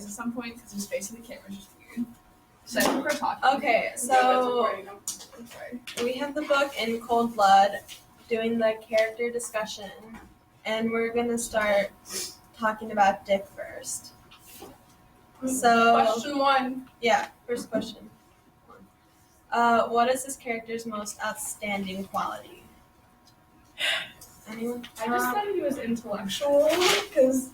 at some points because his face in the camera is just weird. So I think we're talking. Okay, so I'm sorry. we have the book in Cold Blood, doing the character discussion, and we're gonna start talking about Dick first. So Question 1. yeah, first question. What is this character's most outstanding quality? Anyone? I just thought he was intellectual because,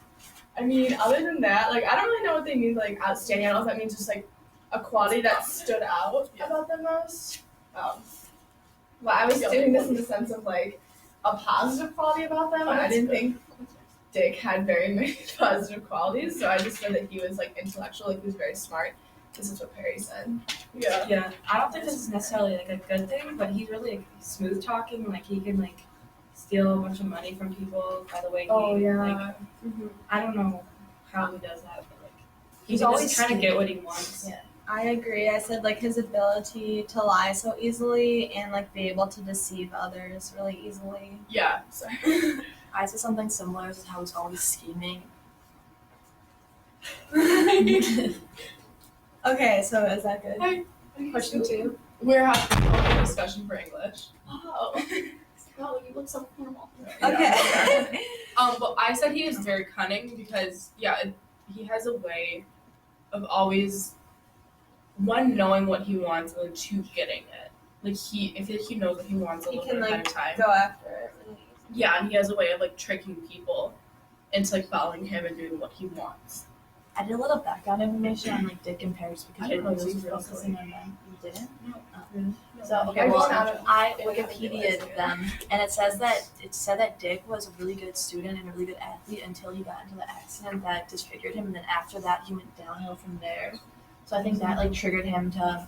I mean, other than that, like, I don't really know what they mean by, like, outstanding. I don't know if that means just, like, a quality that stood out about them most. Well, I was doing this in the sense of, like, a positive quality about them, and I didn't think Dick had very many positive qualities, so I just said that he was, like, intellectual, like, he was very smart. This is what Perry said. Yeah, I don't think this is necessarily, like, a good thing, but he's really, like, smooth talking, like, he can, like, steal a bunch of money from people by the way he, like, I don't know how he does that, but, like, he's always trying to get what he wants. Yeah, I agree. I said, like, his ability to lie so easily and, like, be able to deceive others really easily. Yeah, sorry. I said something similar to how he's always scheming. Okay, so is that good? Hi. Question 2. We're having a discussion for English. Oh, you look so normal. Okay. But I said he is very cunning because, he has a way of always, one, knowing what he wants, and two, getting it. Like, if he knows what he wants a He little can, bit like, ahead of time. go after it really easily. Yeah, and he has a way of, like, tricking people into, like, following him and doing what he wants. I did a little background information on like Dick and Perry just I because didn't we're know really this was real focusing on them. You didn't? No. So okay, I well just found I it. Wikipedia'd them, and it said that Dick was a really good student and a really good athlete until he got into the accident that disfigured him, and then after that he went downhill from there. So I think that like triggered him to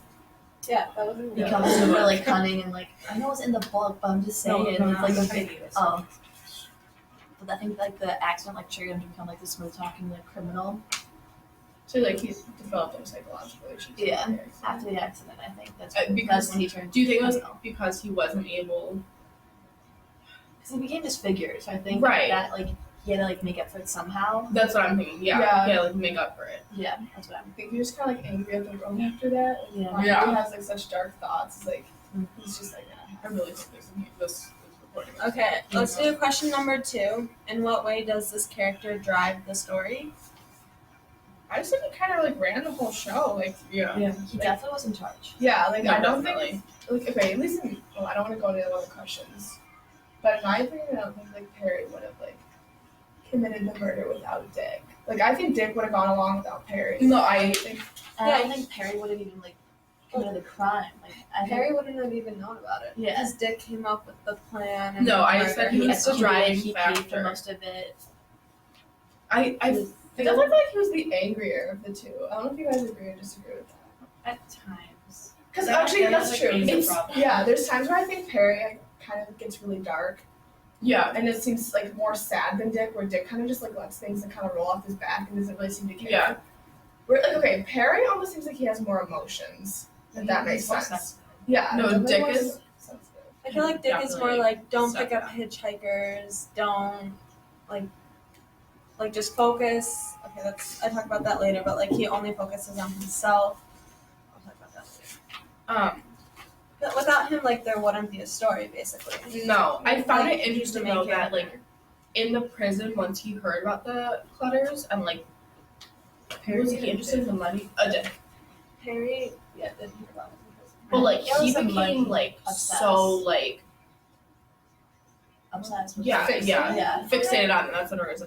Yeah, that was in become super like cunning and like I know it's in the book, but I'm just saying it's like a big But I think like the accident like triggered him to become like the smooth talking like criminal. So, like, he developed a psychological relationship. Yeah, with Perry. after the accident, I think that's because when he turned. Do you think it was criminal. because he wasn't able? Because he became disfigured, so I think Right. that like he had to like make up for it somehow. That's what I'm thinking. Yeah. He had to, like, make up for it. Yeah, that's what I'm. I think he was kind of like angry at the world after that. Yeah. Like, Yeah. He has like such dark thoughts. It's like he's just like, I really hope this recording. Okay, let's do question number 2. In what way does this character drive the story? I just think he kind of like ran the whole show. Like, He definitely was in charge. Yeah, like, No, I don't definitely. think, like, okay, at least I don't want to go into other questions, but in my opinion, I don't think, like, Perry would have, like, committed the murder without Dick. Like, I think Dick would have gone along without Perry. No, I think. And I don't think Perry would have even like committed the crime. Like I Perry think, wouldn't have even known about it. Yeah. Because Dick came up with the plan. And No, the I murder. said he was executed it. driving He paid for factor. most of it. I definitely feel like he was the angrier of the two. I don't know if you guys agree or disagree with that. At times. Because That- actually, that that's was, true. like, the It's, problem. yeah, there's times where I think Perry like, kind of gets really dark. Yeah. And it seems like more sad than Dick, where Dick kind of just like lets things like, kind of roll off his back and doesn't really seem to care. Yeah. Where like okay, Perry almost seems like he has more emotions. If that makes sense. Yeah. No, definitely Dick more is- sensitive. I feel like Dick is more Definitely like, don't pick stuck up hitchhikers, don't, like just focus. Okay, I talk about that later, but like he only focuses on himself. I'll talk about that later. But without him, like, there wouldn't be a story, basically. No, I found Like, it interesting the main though that character. like in the prison once he heard about the clutters and like was he interested in the money? Dick. Perry, didn't hear about it. But like It was he the money became like obsessed. so like Obsessed with yeah, Yeah. fixated on it. That's what it was.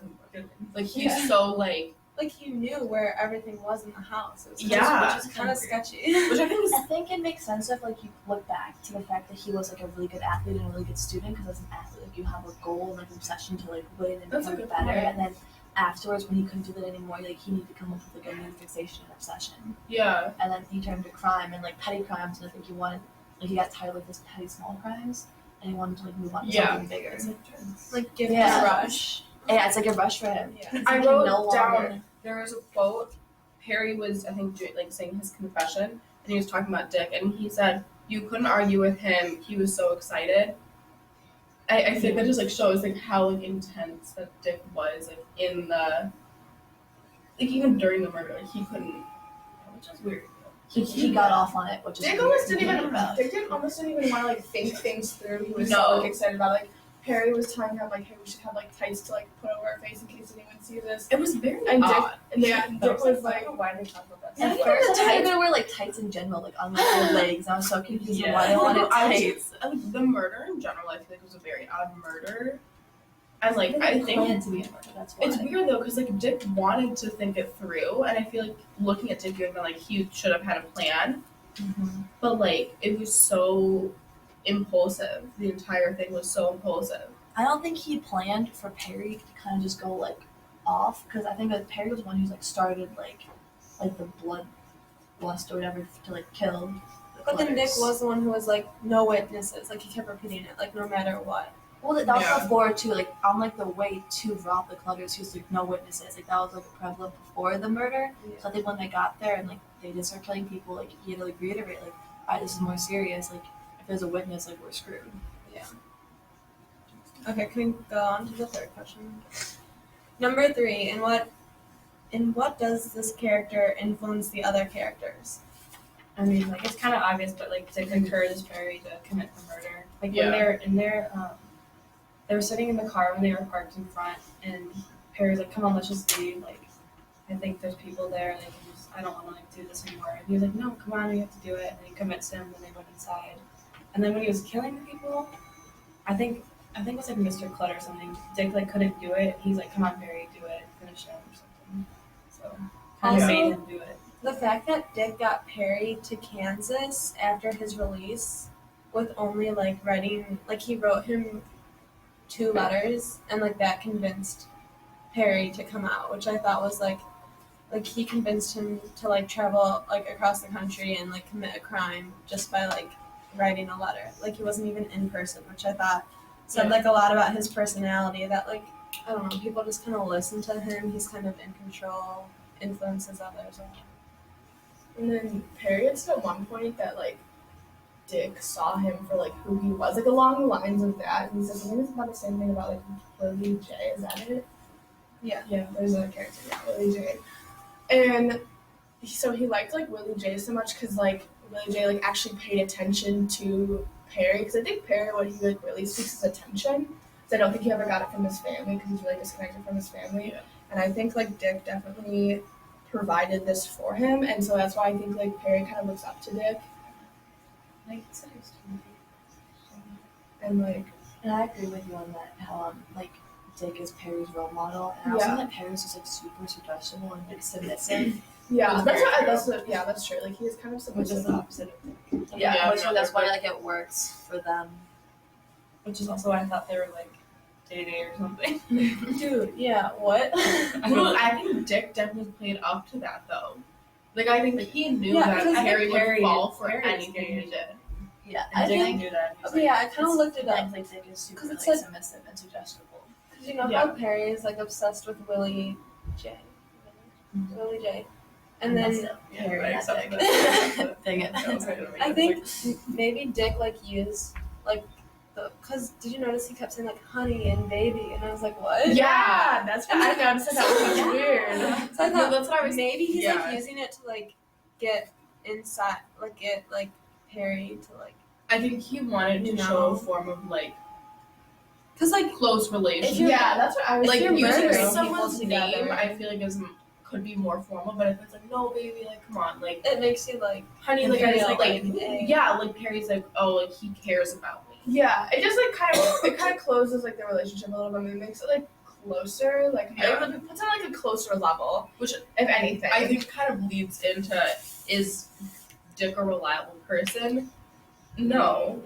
Like he's so like Like, he knew where everything was in the house. It was Yeah. which is kind of sketchy. which I think is I think it makes sense if like you look back to the fact that he was like a really good athlete and a really good student because as an athlete like you have a goal and like obsession to like win and That's a become good better point. and then afterwards when he couldn't do that anymore like he needed to come up with like a new fixation and obsession yeah. and then he turned to crime and like petty crimes and I think he wanted like he got tired of like this petty small crimes and he wanted to like move on to Yeah. something bigger. Like, give Yeah. him a rush. Yeah, it's like a rush for him. Yeah. It's I like he wrote no longer- down there was a quote. Perry was I think doing, like saying his confession and he was talking about Dick and he said you couldn't argue with him. He was so excited. I think that just like shows like how like intense that Dick was like in the like even during the murder, like, he couldn't, which is weird. He got off on it, which is Dick weird. almost didn't even About. almost didn't even want to like think things through. He was No. so like, excited about it. Like Perry was telling him like, hey, we should have like tights to like put over our face in case anyone sees us. It was very And Dick, odd. and Dick was I like, don't know why they talk about that. And I think first at the time- time they wear like tights in general, like on like their legs. I was so confused Yeah. why they wanted I was- tights. Like, the murder in general, I feel like was a very odd murder. And like I think planned to be a murder. That's why. it's weird though, because like Dick wanted to think it through, and I feel like looking at Dick, you would have been like he should have had a plan. Mm-hmm. But like it was so impulsive. The entire thing was so impulsive. I don't think he planned for Perry to kind of just go like off, because I think that Perry was one who's like started like the bloodlust or whatever to like kill. The But then Nick Clutters. was the one who was like, no witnesses. Like he kept repeating it, like no matter what. Well, that was Yeah. before too. Like on like the way to rob the Clutters, he was like no witnesses. Like that was like prevalent before the murder. So I think when they got there and like they did start killing people, like he had to like reiterate like, alright, this is more serious. Like if there's a witness, like we're screwed. Okay, can we go on to the third question? Number 3, in what does this character influence the other characters? I mean, like it's kind of obvious, but like Dick encouraged Perry to commit the murder. Like Yeah. when they're in there, they were sitting in the car when they were parked in front, and Perry's like, "Come on, let's just leave. Like, I think there's people there, and I don't want to like do this anymore." And he was like, "No, come on, we have to do it." And he convinced him, and they went inside. And then when he was killing people, I think it was like Mr. Clutter or something. Dick like couldn't do it. He's like, "Come on, Perry, do it, finish him," or something. So kind of Also- made him do it. The fact that Dick got Perry to Kansas after his release with only like writing, like he wrote him 2 letters and like that convinced Perry to come out, which I thought was like he convinced him to like travel like across the country and like commit a crime just by like writing a letter. Like he wasn't even in person, which I thought said like a lot about his personality, that like I don't know, people just kind of listen to him. He's kind of in control, influences others. and then Perry had said at one point that like Dick saw him for like who he was, like along the lines of that. And he said something about the same thing about like Willie J. Is that it? Yeah. Yeah, there's another character, yeah, Willie J. And so he liked like Willie J so much because like Willie J like actually paid attention to Perry, because I think Perry, what he like really seeks is attention. So I don't think he ever got it from his family because he's really disconnected from his family. Yeah. And I think like Dick definitely provided this for him, and so that's why I think like Perry kind of looks up to Dick, Like, it's like and like And I agree with you on that. How like Dick is Perry's role model, and I also Yeah. think that Perry's just like super suggestible and like submissive. yeah, That's that's very what true. that's what, yeah, that's true. Like he is kind of Which is submissive. the opposite of Dick. Yeah, which no, that's they're why like it works for them. which is also why I thought they were like dating or something. Dude, yeah, what? Well, I think Dick definitely played up to that though. Like I think he knew Yeah, that because Perry would Perry- fall for Perry's anything he engaged. did. Yeah, And I Dick think knew that. He's Okay, yeah, I kind of looked it I up. think Dick is super 'Cause it like said- submissive and suggestible. Because you know Yeah. how Perry is like obsessed with Willie J. Willie J. And then Yeah, Perry, I not accept Dick. that. Dang it. That was gonna make I it, think like, maybe Dick like used like because did you notice he kept saying like honey and baby, and I was like, what? Yeah, that's what I noticed. That was so weird. So I No, thought that's what I was. maybe he's yeah. like using it to like get inside, like get like Perry to like, I think he wanted to You show know. a form of like cause like close relationship. Yeah, that's what I was Like you're using murdering someone's people name, together. I feel like could be more formal. But if it's like, no, baby, like, come on, like, it makes you like honey, like, I Perry's just, like, like, hey. yeah, like Perry's like, oh, like he cares about me. Yeah, it just like kind of closes like the relationship a little bit. It makes it like closer, like Yeah. it puts it on like a closer level, Which if anything. I think kind of leads into, is Dick a reliable person? No,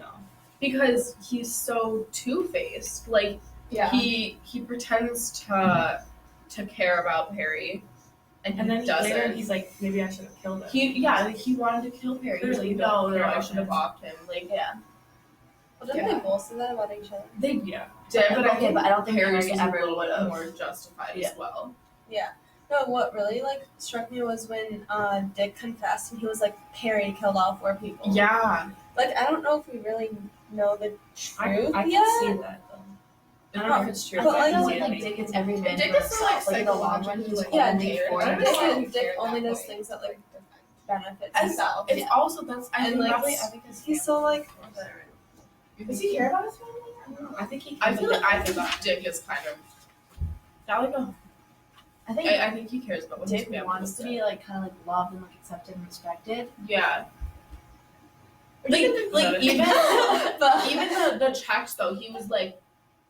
because he's so two-faced. Like yeah. he pretends to care about Perry, and And then doesn't. later he's like, maybe I should have killed him. Like, he wanted to kill Perry. He was Clearly like, no, don't care I about should have him. offed him. Like Yeah. well, don't Yeah. they both say that about each other? they Yeah. did, but I Okay, think but I don't think Perry's Perry was ever a little would've. more justified Yeah. as well. No, what really like struck me was when Dick confessed and he was like, Perry killed all 4 people. Yeah, Like I don't know if we really know the I truth can yet. see that though. I don't know if it's true. I But, think like, though, he's like Dick is every man Dick for is so, like, himself. Like in the long run, he's psychologically, like, only weird. for I don't Dick, know. Dick only does things that like benefit And himself. it's also that's I And, think like, probably I think his He's so like. Does he care about his family? I don't know. I think he. I feel like I think Dick is kind of not like a I think I think he cares about what his Dick family wants to be like kind of like loved and like accepted and respected. Yeah. Or do you think Like that- even But even the checks though, he was like,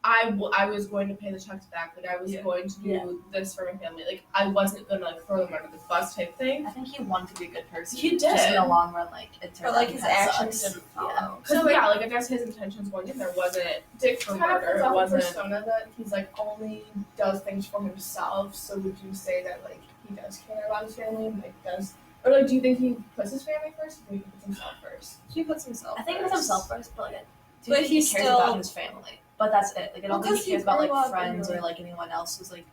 I was going to pay the checks back. Like I was Yeah. going to do Yeah. this for my family. Like I wasn't gonna like throw them under the bus type thing. I think he wanted to be a good person. He Just in did. the long run, like it turned but like out his he kinda actions sucks. didn't follow. Yeah. Cause So, yeah, like I guess his intentions going in there wasn't Dick for kind of murder. puts It off a wasn't. persona that he's like only does things for himself. So would you say that like he does care about his family? And, like does or like do you think he puts his family first? Or do you think he puts himself first? He puts himself. I think he first. puts himself first, but like, I do But think he he's cares still- about his family. But that's it. Like I don't Well, think 'cause he he cares about grew like up friends in, or like- like anyone else's like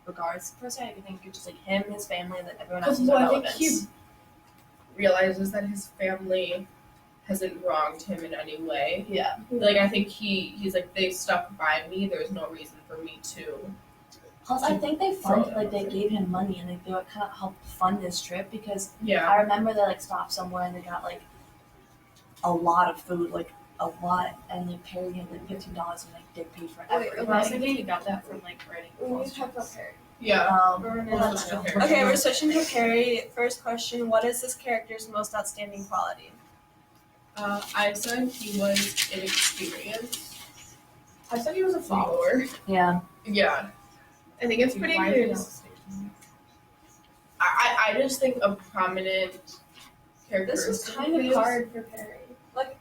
regards per se. I think it's just like him, his family, and then everyone Because else's well, I think irrelevance. he realizes that his family hasn't wronged him in any way. Yeah. Like I think he's like they stuck by me. There's no reason for me to. Plus, I think they Throw funded them like they over. gave him money and like they would kind of help fund this trip because Yeah. I remember they like stopped somewhere and they got like a lot of food, like a lot, and like Perry had like $15 and like Dick paid for Wait, everything. Well, I was thinking he got that from like writing. We need false to talk about checks. Perry. Yeah. Well, that's true. Okay, we're switching to Perry. First question: what is this character's most outstanding quality? I said he was inexperienced. I said he was a follower. Yeah. Yeah. I think it's pretty Why clear. is he not I just think a prominent character. This was kind of hard for Perry.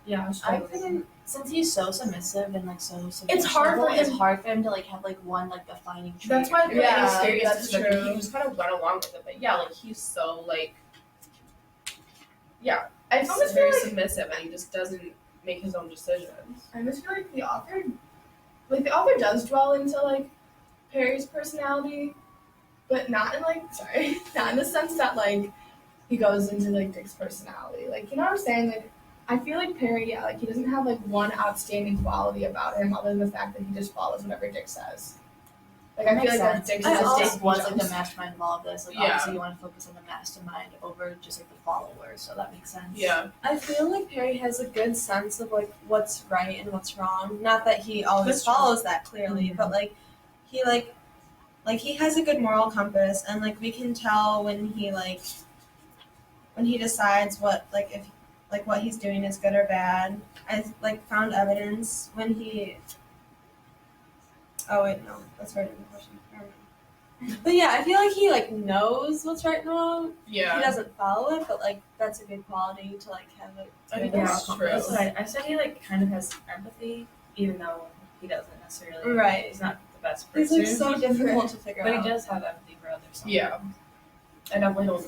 Yeah, I was I struggling. couldn't, since he's so submissive and like so It's hard for It's him- hard for him to like have like one like defining trait. That's why I feel Yeah, like he's that's serious. true. He just kind of went along with it, but yeah, like he's so like. Yeah, I he's almost feel very like submissive, and he just doesn't make his own decisions. I just feel like the author does dwell into like Perry's personality, but not in like not in the sense that like he goes into like Dick's personality. Like you know what I'm saying? Like I feel like Perry, yeah, like he doesn't have like one outstanding quality about him other than the fact that he just follows whatever Dick says. Like I feel like that's Dick's I Because also- Dick was like the mastermind of all of this. Like Yeah. obviously you want to focus on the mastermind over just like the follower, so that makes sense. Yeah, I feel like Perry has a good sense of like what's right and what's wrong. Not that he always That's true. follows that clearly, Mhm. but like he has a good moral compass, and like we can tell when he decides what like if like what he's doing is good or bad. I like found evidence when he. Oh wait, no, that's right in the question. Never mind. But yeah, I feel like he like knows what's right and wrong. yeah. He doesn't follow it, but like that's a good quality to like have a I think good that's moral true. compass. That's what I said he like kind of has empathy, even though he doesn't necessarily. Right. He's not the best He's person. like so difficult to figure But out. he does have empathy for others. Yeah. I definitely don't.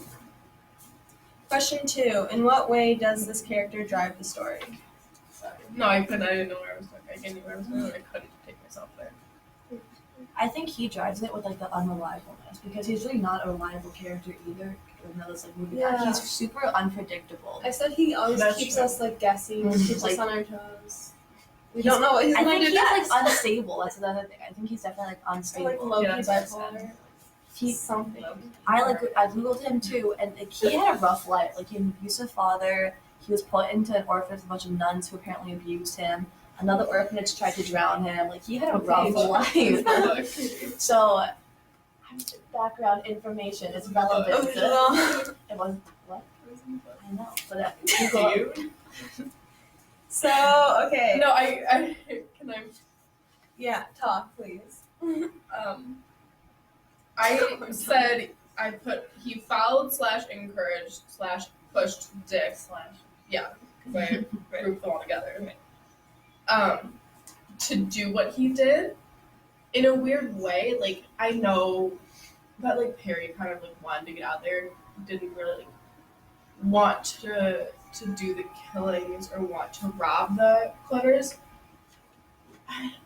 Question 2: in what way does this character drive the story? Sorry. No, I couldn't. I didn't know where I was going. I didn't know where I was going. I couldn't take myself there. I think he drives it with like the unreliableness because he's really not a reliable character either. Even though this like movie, Yeah. he's super unpredictable. I said he always That's keeps true. us like guessing, Mhm. keeps Like- us on our toes. We don't know what he's I gonna think do he's next. like unstable. That's another thing. I think he's definitely like Or, like unstable. Loki Yeah, that's bipolar. He, Something. I googled him too, and like he had a rough life. Like he had an abusive father. He was put into an orphanage with a bunch of nuns who apparently abused him. Another orphanage tried to drown him. Like he had a rough life. So, background information is relevant. It was what? I know, but Google. So okay. No, I can I Yeah, talk please. I said I put he followed / encouraged / pushed Dick / yeah, because I grouped them all together. To do what he did in a weird way. Like I know that like Perry kind of like wanted to get out there, didn't really like, want to do the killings or want to rob the Clutters.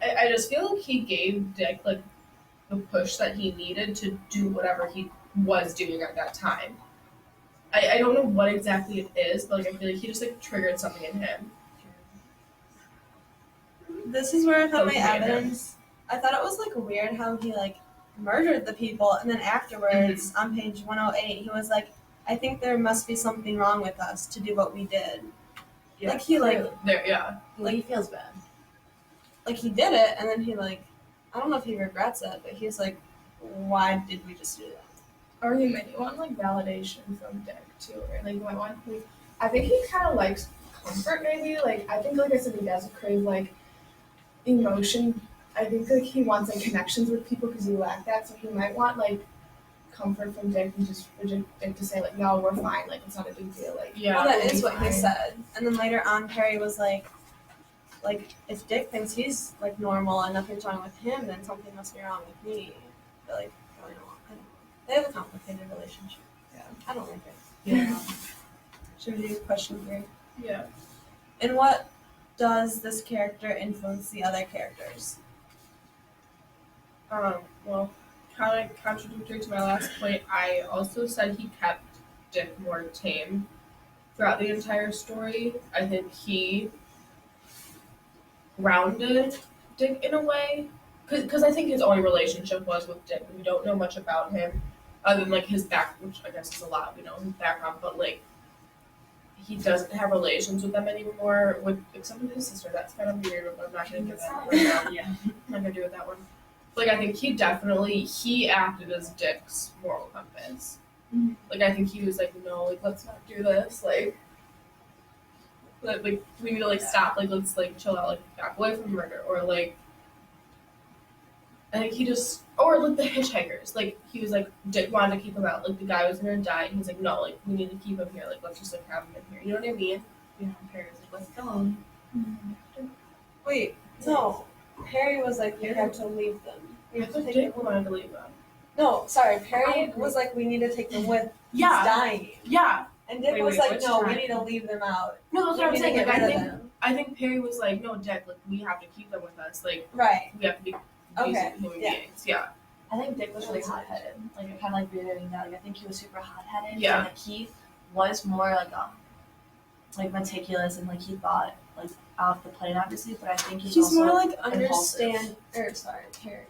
I just feel like he gave Dick like the push that he needed to do whatever he was doing at that time. I don't know what exactly it is, but like I feel like he just like triggered something in him. This is where I found my Okay, evidence. I thought it was like weird how he like murdered the people, and then afterwards on page 108 he was like, I think there must be something wrong with us to do what we did. Yeah. Like he like There, yeah. Like he feels bad. he did it, and then he like, I don't know if he regrets it, but he's like, why did we just do that? Or he might want like validation from Dick too, or like he might want like, I think he kind of likes comfort maybe. Like I think like I said, he does crave like emotion. I think like he wants like connections with people because he lacked that, so he might want like comfort from Dick and just for Dick to say like, no, we're fine, like it's not a big deal, like Yeah. Well, that we'll is be what he fine. said. And then later on, Perry was like, if Dick thinks he's like normal and nothing's wrong with him, then something must be wrong with me. But like, I don't know. They have a complicated relationship. Yeah. I don't like it. Yeah. Should we do question 3? Yeah. In what does this character influence the other characters? Well, kind of contradictory to my last point, I also said he kept Dick more tame throughout the entire story. I think he grounded Dick in a way, because I think his only relationship was with Dick. We don't know much about him other than like his back, which I guess is a lot. We know his background, but like he doesn't have relations with them anymore, with except with his sister. That's kind of weird, but I'm not gonna do that one right now. Yeah. I'm not gonna do it that one. Like I think he acted as Dick's moral compass. Mhm. Like I think he was like, no, like let's not do this. Like we need to like stop. Like let's like chill out. Like back away from murder, or like I think he just or like the hitchhikers. Like he was like Dick wanted to keep him out. Like the guy was gonna die, and he's like, no, like we need to keep him here. Like let's just like have him in here. You know what I mean? Yeah. Perry was like, let's kill him. Wait, no. Perry was like, we have to leave them. We I have to thought take Dick them. wanted to leave them. No, sorry. I Perry agree. was like, we need to take them with. Yeah. He's dying. Yeah. And Dick Wait, was wait, like, which no, we time? need to leave them out. No, that's We what I'm need to saying. get Like rid of them. I think Perry was like, no, Dick, like we have to keep them with us. Like Right. we have to be Okay, decent human yeah. beings. Yeah. I think Dick was really hot-headed. Like, kind of like reiterating that. Like, I think he was super hot-headed. Yeah. And, like, he was more like meticulous and like he thought like off the plane, obviously. But I think he's also more like impulsive. Perry.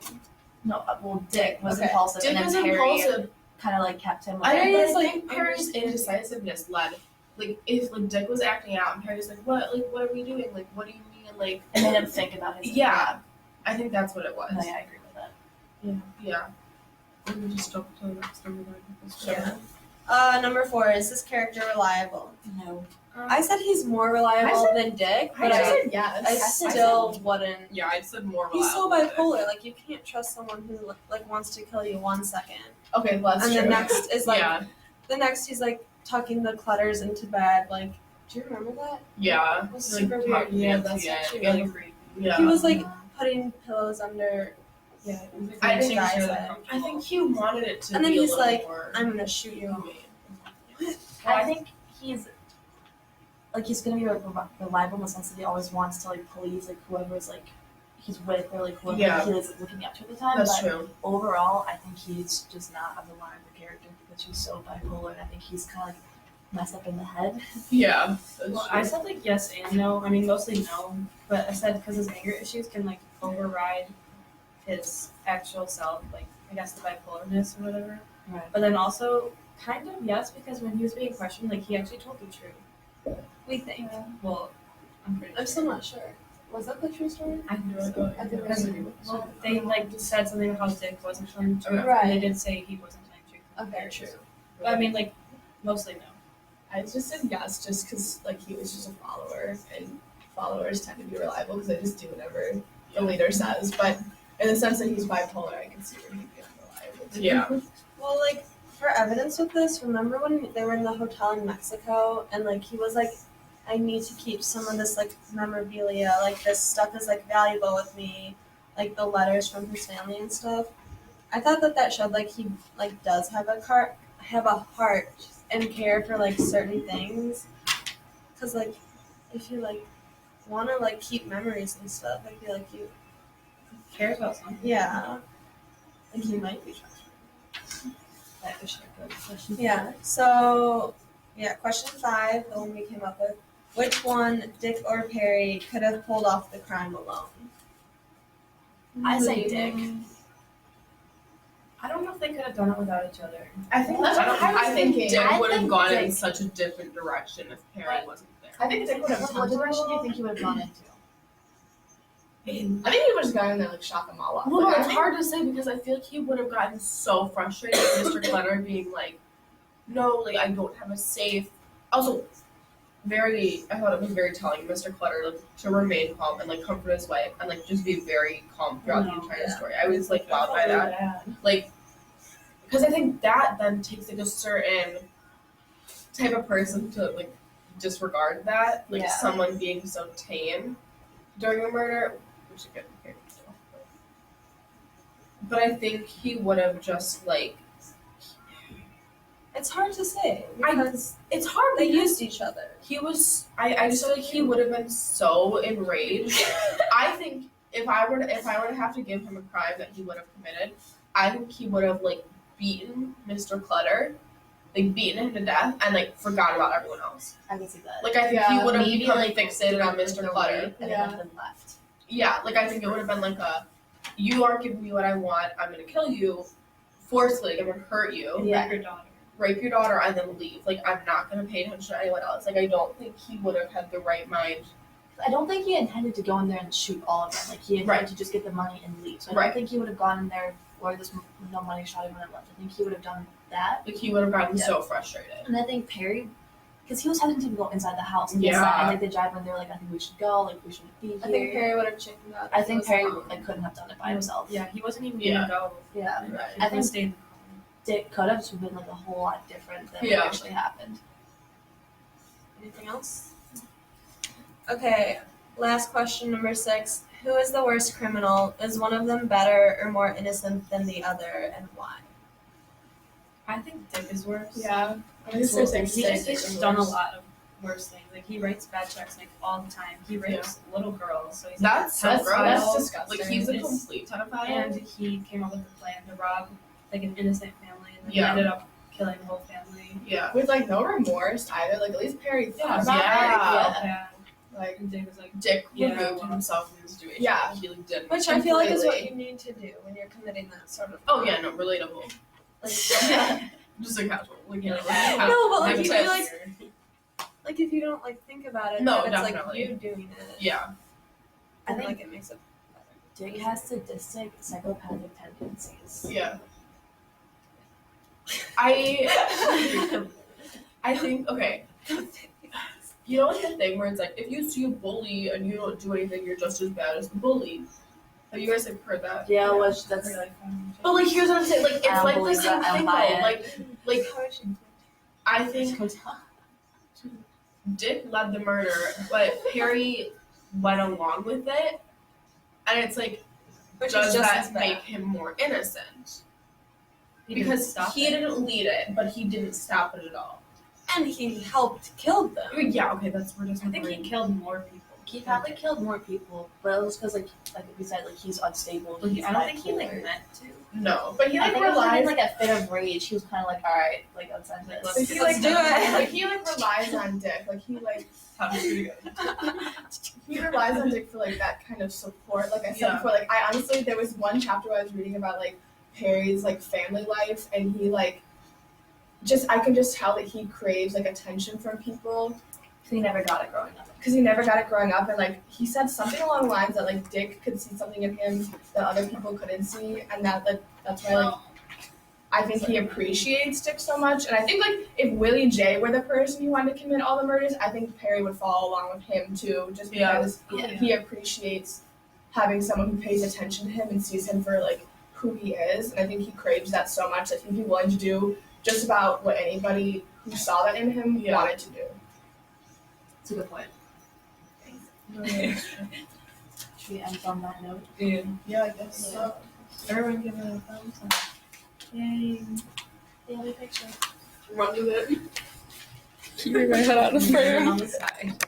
No, well, Dick was Okay. impulsive, Dick and was then Perry impulsive. kind of like kept him. I Like, think Perry it's is, like like, Perry's indecisiveness led. Like if like Dick was acting out and Perry's like, what are we doing? Like what do you mean? Like it made him think about his. yeah. I think that's what it was. No, yeah, I agree with that. Yeah. Let me just jump to the next number. Yeah. Number 4, is this character reliable? No. I said he's more reliable than Dick, but I I said yes. I still wouldn't. Yeah, I said more. He's so reliable. bipolar. Like you can't trust someone who like wants to kill you 1 second, Okay, well, that's and true. the next is like Yeah. the next he's like tucking the clutters into bed. Like, do you remember that? Yeah. It was Like, super weird. tucked Yeah, into that's the actually end. really creepy. Yeah. He was like putting pillows under. Yeah, I the think guy's sure head. I think he wanted it to And then be he's a little like, more I'm gonna shoot you. humane. I think he's gonna be like reliable in the sense that he always wants to like please like whoever's like he's with or like whoever Yeah. he is looking up to at the time. That's but true. overall, I think he's just not a reliable character because he's so bipolar, and I think he's kind of like messed up in the head. Yeah. That's Well, true. I said like yes and no. I mean, mostly no. But I said because his anger issues can like override his actual self, like I guess the bipolarness or whatever. Right. But then also kind of yes, because when he was being questioned, like he actually told the truth. We think. Well, I'm pretty I'm sure. still not sure. Was that the true story? I think Really so. good. I think it Because was. well, they like said something about how Dick wasn't telling the truth. Right. And they did say he wasn't telling the truth. Okay, true. But I mean, like mostly no. I just said yes, just because like he was just a follower, and followers tend to be reliable because they just do whatever the leader says. But in the sense that he's bipolar, I can see where he'd be unreliable. too. Yeah. Well, like for evidence with this, remember when they were in the hotel in Mexico and like he was like, I need to keep some of this like memorabilia, like this stuff is like valuable with me, like the letters from his family and stuff. I thought that showed like he like does have a heart and care for like certain things, cause like if you like want to like keep memories and stuff, I feel like you Cares about something. yeah, like you might be trustworthy. That was a good question. Yeah. So, yeah, question 5, the one we came up with. Which one, Dick or Perry, could have pulled off the crime alone? I say Dick. I don't know if they could have done it without each other. I think That's what I was I think thinking. Dick I would have think gone in Dick- such a different direction if Perry wasn't there. I think Dick would have. What direction do you think he would have gone into? I think he would have gone in there like shot them all up. Well, no, Like, I it's think- hard to say because I feel like he would have gotten so frustrated with Mr. Clutter being like, no, like I don't have a safe. Also, I thought it was very telling, Mr. Clutter, like to remain calm and like comfort his wife and like just be very calm throughout the entire yeah. story. I was like wowed by that. Like, because I think that then takes like a certain type of person to like disregard that, like Yeah. someone being so tame during a murder, which again, okay, but I think he would have just like It's hard to say I- because it's hard. they because used each other. he was. I just feel like he would have been so enraged. I think if I were to have to give him a crime that he would have committed, I think he would have like beaten Mr. Clutter, like beaten him to death, and like forgot about everyone else. I can see that. Like I think Yeah, he would have Maybe, become like, fixated on Mr. the Clutter. rape and Yeah. then left. Yeah, like I think it would have been like you aren't giving me what I want. I'm gonna kill you, forcefully. I'm gonna hurt you, Yeah. Your daughter. rape your daughter, and then leave. Like I'm not gonna pay attention to anyone else. Like I don't think he would have had the right mind. I don't think he intended to go in there and shoot all of them. Like he intended Right. to just get the money and leave. So I Right. don't think he would have gone in there for this no money shot him and left. I think he would have done that. Like he would have gotten Yeah. so frustrated. And I think Perry, because he was hesitant to go inside the house. Yeah. And like the driver, they were like, I think we should go. Like we shouldn't be here. I think Perry would have chickened out. I think It was Perry long. like couldn't have done it by himself. Yeah, he wasn't even Yeah. gonna go. Yeah. Right. He I couldn't think stay in the car. Dick could have been like a whole lot different than Yeah. what actually happened. Anything else? Okay, last question, number 6. Who is the worst criminal? Is one of them better or more innocent than the other, and why? I think Dick is worse. Yeah. I mean, He's it's like just done a lot of worse things. Like he writes bad checks like all the time. He rapes little girls, so he's That's so like, a gross. That's pedophile. disgusting. Like he's a It's- complete pedophile. And he came up with a plan to rob like an innocent family, and then Yeah. he ended up killing the whole family. yeah. with like no remorse either. Like at least Perry thought about Yeah. it. Felt bad. Like And Dick was like, Dick Yeah. removed himself from the situation. Yeah. He like, didn't. Which I feel like is what Completely. you need to do when you're committing that sort of. Oh yeah, no, relatable. Like, Just like casual. Like, you know, No, but, like, you feel like- hypothetical. like if you don't like think about it, No, then it's definitely. like you doing it. Yeah. I And, think like it makes it. Dick has sadistic, psychopathic tendencies. Yeah. I think okay. You know like the thing where it's like if you see a bully and you don't do anything, you're just as bad as the bully. Have you guys like heard that? Yeah, which that's But like here's what I'm saying, like it's I don't like the believe same that. I don't thing buy though. it. Like I think Dick led the murder, but Perry went along with it. And it's like, Which does is just that as bad. make him more innocent? He didn't Because stop he it. didn't lead it, but he didn't stop it at all. And he helped kill them. Yeah, okay, that's we're just I think he killed more people. he probably killed more people, but it was because like we said, like he's unstable. Like, He's I don't think he like bipolar. meant to. No, but he I like think it was relies. like a fit of rage. He was kind of like, all right, like let's end Like, this. But he Let's like do it. But he like relies on Dick. Like he like he relies on Dick for like that kind of support. Like I said Yeah. before, like I honestly there was one chapter where I was reading about like Perry's like family life, and he like just I can just tell that he craves like attention from people He never got it growing up. because he never got it growing up, and like he said something along the lines that like Dick could see something in him that other people couldn't see, and that's why like I think he appreciates Dick so much. And I think like if Willie J were the person who wanted to commit all the murders, I think Perry would follow along with him too, just Yeah. because Yeah. he appreciates having someone who pays attention to him and sees him for like who he is. And I think he craves that so much that he'd be willing to do just about what anybody who saw that in him Yeah. wanted to do. It's a good point. Should we end on that note? Yeah, I guess so. Everyone give it a thumbs up. Yay. Yeah, we picture. Run with it. Keeping my head out of frame. On the side.